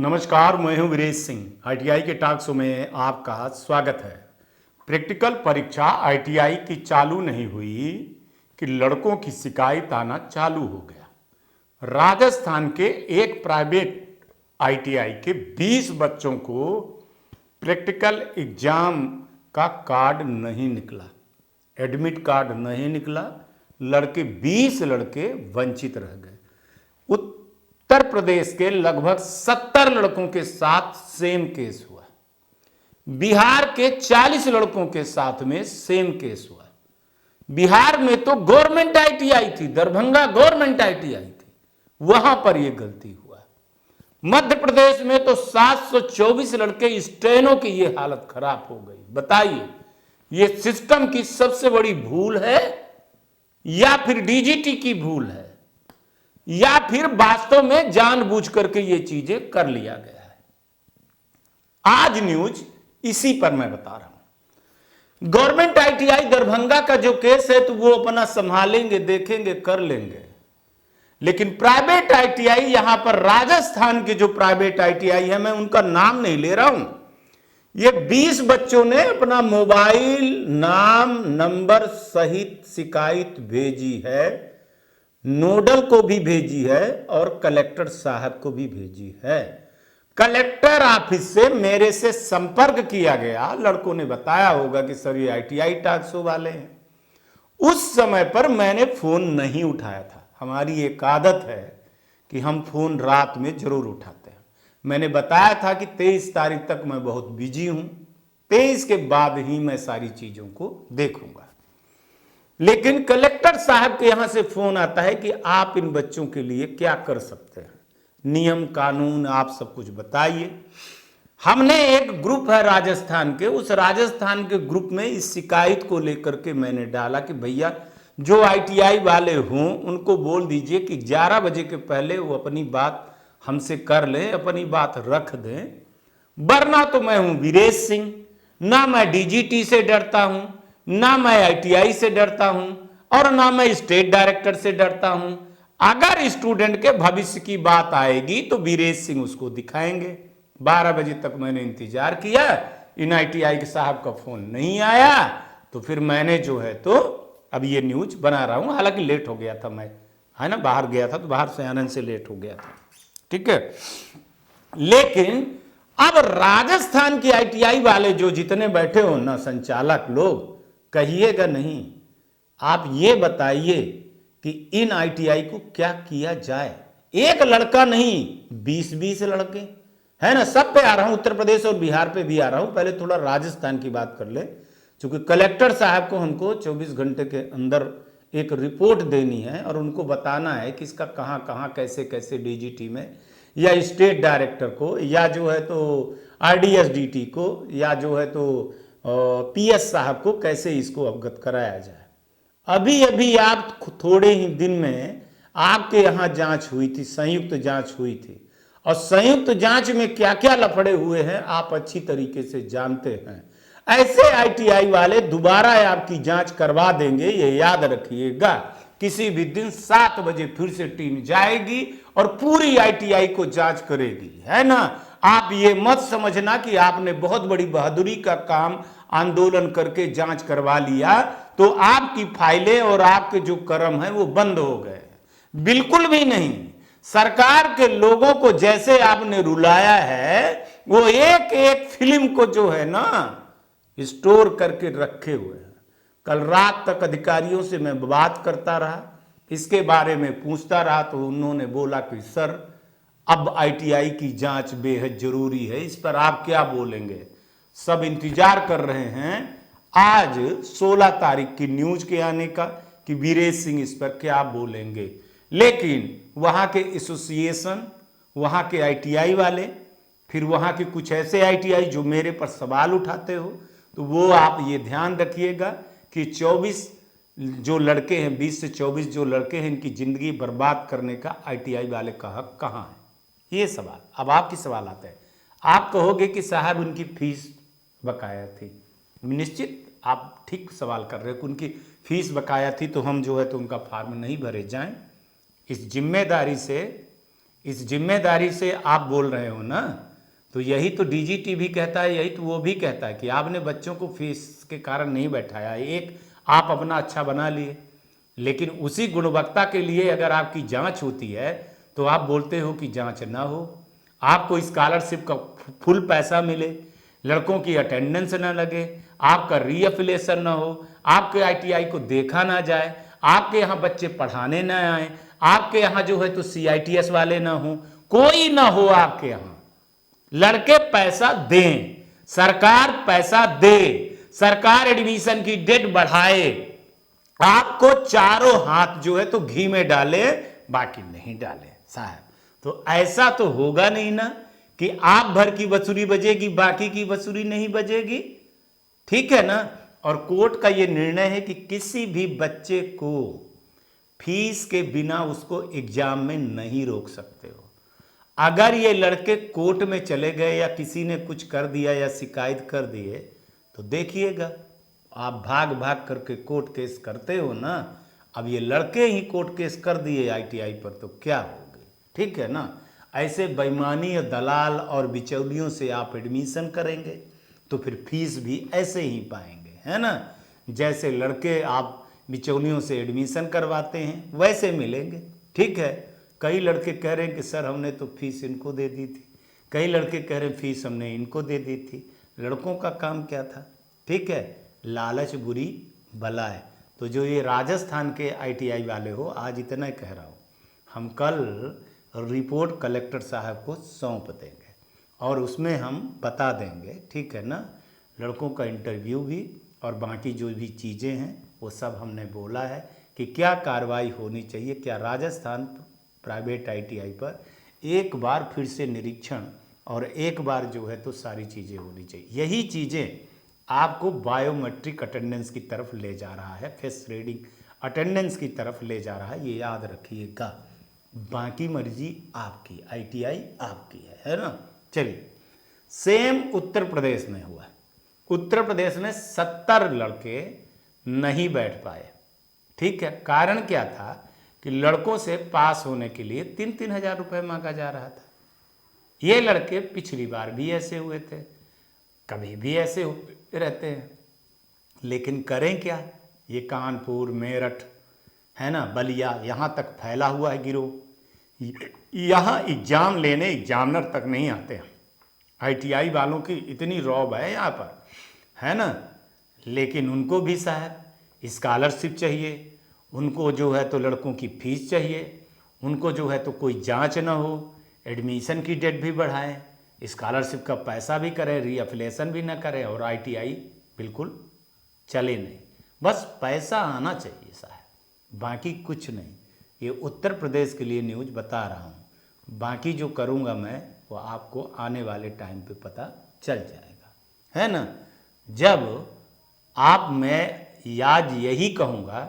नमस्कार, मैं हूं वीरेश सिंह। आईटीआई के टॉक शो में आपका स्वागत है। प्रैक्टिकल परीक्षा आईटीआई की चालू नहीं हुई कि लड़कों की शिकायत आना चालू हो गया। राजस्थान के एक प्राइवेट आईटीआई के 20 बच्चों को प्रैक्टिकल एग्जाम का कार्ड नहीं निकला, एडमिट कार्ड नहीं निकला। 20 लड़के वंचित रह गए। उत्तर प्रदेश के लगभग 70 लड़कों के साथ सेम केस हुआ। बिहार के 40 लड़कों के साथ में सेम केस हुआ। बिहार में तो गवर्नमेंट आईटीआई थी, दरभंगा गवर्नमेंट आईटीआई थी, वहां पर यह गलती हुआ। मध्य प्रदेश में तो 724 लड़के स्टेनो की यह हालत खराब हो गई। बताइए, यह सिस्टम की सबसे बड़ी भूल है या फिर डीजीटी की भूल है या फिर वास्तव में जानबूझ करके ये चीजें कर लिया गया है। आज न्यूज इसी पर मैं बता रहा हूं। गवर्नमेंट आईटीआई दरभंगा का जो केस है तो वो अपना संभालेंगे, देखेंगे, कर लेंगे। लेकिन प्राइवेट आईटीआई, यहां पर राजस्थान के जो प्राइवेट आईटीआई है, मैं उनका नाम नहीं ले रहा हूं, ये 20 बच्चों ने अपना मोबाइल नाम नंबर सहित शिकायत भेजी है, नोडल को भी भेजी है और कलेक्टर साहब को भी भेजी है। कलेक्टर ऑफिस से मेरे से संपर्क किया गया। लड़कों ने बताया होगा कि सर ये आईटीआई टॉक शो वाले हैं। उस समय पर मैंने फोन नहीं उठाया था। हमारी एक आदत है कि हम फोन रात में जरूर उठाते हैं। मैंने बताया था कि 23 तारीख तक मैं बहुत बिजी हूं, 23 के बाद ही मैं सारी चीजों को देखूंगा। लेकिन कलेक्टर साहब के यहां से फोन आता है कि आप इन बच्चों के लिए क्या कर सकते हैं, नियम कानून आप सब कुछ बताइए। हमने एक ग्रुप है राजस्थान के, उस राजस्थान के ग्रुप में इस शिकायत को लेकर के मैंने डाला कि भैया जो आईटीआई वाले हों उनको बोल दीजिए कि 11 बजे के पहले वो अपनी बात हमसे कर लें, अपनी बात रख दें। वरना तो मैं हूं वीरेश सिंह, ना मैं डीजीटी से डरता हूं, ना मैं आईटीआई से डरता हूं और ना मैं स्टेट डायरेक्टर से डरता हूं। अगर स्टूडेंट के भविष्य की बात आएगी तो वीरेश सिंह उसको दिखाएंगे। 12 बजे तक मैंने इंतजार किया, इन आईटीआई के साहब का फोन नहीं आया, तो फिर मैंने जो है तो अब ये न्यूज बना रहा हूं। हालांकि लेट हो गया था, मैं है ना बाहर गया था, तो बाहर से आनंद से लेट हो गया था, ठीक है। लेकिन अब राजस्थान की आईटीआई वाले जो जितने बैठे हो ना संचालक लोग, कहिएगा नहीं, आप ये बताइए कि इन आईटीआई को क्या किया जाए। एक लड़का नहीं, 20-20 लड़के है ना। सब पे आ रहा हूं, उत्तर प्रदेश और बिहार पे भी आ रहा हूं। पहले थोड़ा राजस्थान की बात कर ले, क्योंकि कलेक्टर साहब को हमको 24 घंटे के अंदर एक रिपोर्ट देनी है और उनको बताना है कि इसका कहां कहां कैसे कैसे डीजीटी में या स्टेट डायरेक्टर को या जो है तो आरडीएसडीटी को या जो है तो पीएस साहब को कैसे इसको अवगत कराया जाए। अभी अभी आप थोड़े ही दिन में आपके यहां जांच हुई थी, संयुक्त जांच हुई थी, और संयुक्त जांच में क्या क्या लफड़े हुए हैं आप अच्छी तरीके से जानते हैं। ऐसे आईटीआई वाले दोबारा आपकी जांच करवा देंगे, ये याद रखिएगा। किसी भी दिन 7 बजे फिर से टीम जाएगी और पूरी आईटीआई को जांच करेगी, है ना। आप ये मत समझना कि आपने बहुत बड़ी बहादुरी का काम आंदोलन करके जांच करवा लिया तो आपकी फाइलें और आपके जो कर्म है वो बंद हो गए। बिल्कुल भी नहीं। सरकार के लोगों को जैसे आपने रुलाया है, वो एक एक फिल्म को जो है ना स्टोर करके रखे हुए हैं। कल रात तक अधिकारियों से मैं बात करता रहा, इसके बारे में पूछता रहा, तो उन्होंने बोला कि सर अब आईटीआई की जांच बेहद जरूरी है, इस पर आप क्या बोलेंगे। सब इंतजार कर रहे हैं आज 16 तारीख की न्यूज के आने का कि वीरेश सिंह इस पर क्या बोलेंगे। लेकिन वहां के एसोसिएशन, वहां के आईटीआई वाले, फिर वहां के कुछ ऐसे आईटीआई जो मेरे पर सवाल उठाते हो, तो वो आप ये ध्यान रखिएगा कि 24 जो लड़के हैं, 20 से 24 जो लड़के हैं, इनकी जिंदगी बर्बाद करने का आईटीआई वाले का हक कहाँ है। ये सवाल अब आपकी सवाल आता है। आप कहोगे कि साहब उनकी फीस बकाया थी। निश्चित आप ठीक सवाल कर रहे हो कि उनकी फीस बकाया थी तो हम जो है तो उनका फार्म नहीं भरे जाएं। इस जिम्मेदारी से इस जिम्मेदारी से आप बोल रहे हो ना, तो यही तो डीजीटी भी कहता है, यही तो वो भी कहता है कि आपने बच्चों को फीस के कारण नहीं बैठाया। एक आप अपना अच्छा बना लिए, लेकिन उसी गुणवत्ता के लिए अगर आपकी जांच होती है तो आप बोलते हो कि जांच ना हो, आपको स्कॉलरशिप का फुल पैसा मिले, लड़कों की अटेंडेंस ना लगे, आपका रीअफिलिएशन ना हो, आपके आईटीआई को देखा ना जाए, आपके यहाँ बच्चे पढ़ाने ना आए, आपके यहाँ जो है तो सीआईटीएस वाले ना हो, कोई ना हो आपके यहाँ। लड़के पैसा दें, सरकार पैसा दे, सरकार एडमिशन की डेट बढ़ाए, आपको चारों हाथ जो है तो घी में डाले, बाकी नहीं डाले साहब। तो ऐसा तो होगा नहीं ना कि आप भर की बंसुरी बजेगी, बाकी की बंसुरी नहीं बजेगी, ठीक है ना। और कोर्ट का यह निर्णय है कि किसी भी बच्चे को फीस के बिना उसको एग्जाम में नहीं रोक सकते हो। अगर ये लड़के कोर्ट में चले गए या किसी ने कुछ कर दिया या शिकायत कर दिए तो देखिएगा, आप भाग भाग करके कोर्ट केस करते हो ना। अब ये लड़के ही कोर्ट केस कर दिए आईटीआई पर तो क्या होगी, ठीक है ना। ऐसे बेईमानी और दलाल और बिचौलियों से आप एडमिशन करेंगे तो फिर फीस भी ऐसे ही पाएंगे, है ना। जैसे लड़के आप बिचौलियों से एडमिशन करवाते हैं वैसे मिलेंगे, ठीक है। कई लड़के कह रहे हैं कि सर हमने तो फीस इनको दे दी थी, कई लड़के कह रहे हैं फीस हमने इनको दे दी थी। लड़कों का काम क्या था, ठीक है, लालच बुरी बला है। तो जो ये राजस्थान के आईटीआई वाले हो, आज इतना कह रहा हूँ, हम कल रिपोर्ट कलेक्टर साहब को सौंप देंगे और उसमें हम बता देंगे, ठीक है ना, लड़कों का इंटरव्यू भी और बाकी जो भी चीज़ें हैं वो सब हमने बोला है कि क्या कार्रवाई होनी चाहिए। क्या राजस्थान प्राइवेट आईटीआई पर एक बार फिर से निरीक्षण और एक बार जो है तो सारी चीज़ें होनी चाहिए। यही चीज़ें आपको बायोमेट्रिक अटेंडेंस की तरफ ले जा रहा है, फेस रीडिंग अटेंडेंस की तरफ ले जा रहा है, ये याद रखिएगा। बाकी मर्जी आपकी, आईटीआई आपकी है ना। चलिए, सेम उत्तर प्रदेश में हुआ। उत्तर प्रदेश में 70 लड़के नहीं बैठ पाए, ठीक है। कारण क्या था कि लड़कों से पास होने के लिए 3-3 हज़ार रुपये मांगा जा रहा था। ये लड़के पिछली बार भी ऐसे हुए थे, कभी भी ऐसे होते रहते हैं, लेकिन करें क्या। ये कानपुर, मेरठ, है ना, बलिया, यहाँ तक फैला हुआ है गिरोह। यहाँ एग्जाम लेने एग्जामिनर तक नहीं आते हैं। आईटीआई वालों की इतनी रौब है यहाँ पर, है ना। लेकिन उनको भी साहब स्कॉलरशिप चाहिए, उनको जो है तो लड़कों की फीस चाहिए, उनको जो है तो कोई जांच ना हो, एडमिशन की डेट भी बढ़ाएं, स्कॉलरशिप का पैसा भी करें, रीअफिलिएशन भी ना करें और आईटीआई बिल्कुल चले नहीं। बस पैसा आना चाहिए साहब, बाकी कुछ नहीं। ये उत्तर प्रदेश के लिए न्यूज़ बता रहा हूँ, बाकी जो करूँगा मैं वो आपको आने वाले टाइम पे पता चल जाएगा, है ना। जब आप, मैं याद यही कहूँगा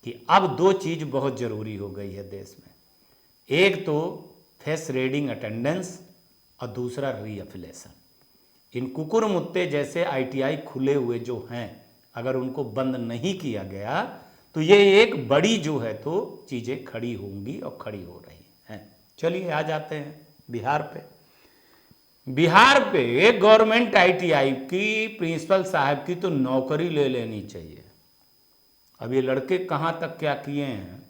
कि अब 2 चीज़ बहुत ज़रूरी हो गई है देश में। एक तो फेस रीडिंग अटेंडेंस और दूसरा रीअफिलिएशन। इन कुकुर मुत्ते जैसे आईटीआई खुले हुए जो हैं, अगर उनको बंद नहीं किया गया तो ये एक बड़ी जो है तो चीज़ें खड़ी होंगी और खड़ी हो रही हैं। चलिए आ जाते हैं बिहार पे। बिहार पे गवर्नमेंट आईटीआई की प्रिंसिपल साहब की तो नौकरी ले लेनी चाहिए। अब ये लड़के कहाँ तक क्या किए हैं